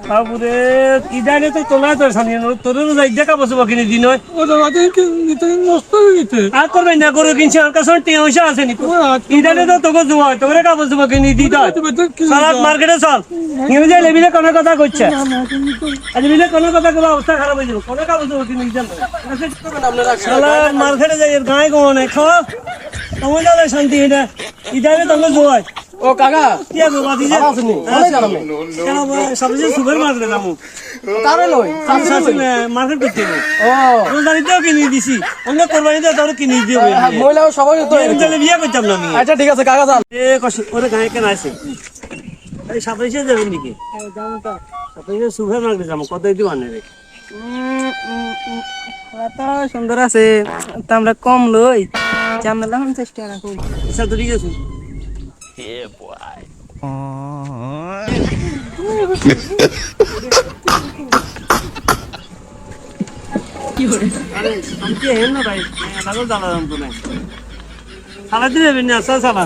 বাবুরে কি জানে তো তোলা তো সামনে তোর যাই দেখা বসবো কিনে দিন হয় ও দাদা নষ্ট হয়ে গেছে। আর করবেন না করে কিনছে আর কাছে টিয়া পয়সা আছে নি কি জানে তো তোকে জুয়া তোরে কাপড় জুবা কিনে দিতে হয় সালাদ মার্কেটে চল কিনে যাই লেবিলে কোনো কথা কইছে আজ মিলে কোনো কথা কইবা অবস্থা খারাপ হয়ে যাবে কোনো কাপড় জুবা কিনে দিতে সালাদ মার্কেটে যাই গায়ে কোনে খাও তোমার যাবে শান্তি এটা কি জানে তোকে জুয়া ও কাকা কি আছে বাদি যে কেন সবজি সুপার মার্কেটে যাবো তারে লই মার্কেট করতে হবে ও রোজারিতেও কিনে দিছি অন্য কোরবানিতে তোর কিনে দিও মহিলা সবাই তো তাহলে বিয়ে করতাম না আমি আচ্ছা ঠিক আছে কাকা যান এ কষ্ট ওরে গায়ে কেন আছে এই সাতাইশে যাবেন নাকি সাতাইশে সুপার মার্কেটে যাবো কত দিতে মানে রে তো সুন্দর আছে তো আমরা কম লই জানলাম চেষ্টা না করি আচ্ছা তো ঠিক আছে আরে আমি কি হেন না ভাই লাগো জ্বালালাম তো না সালা দিয়ে দেবেন না সালা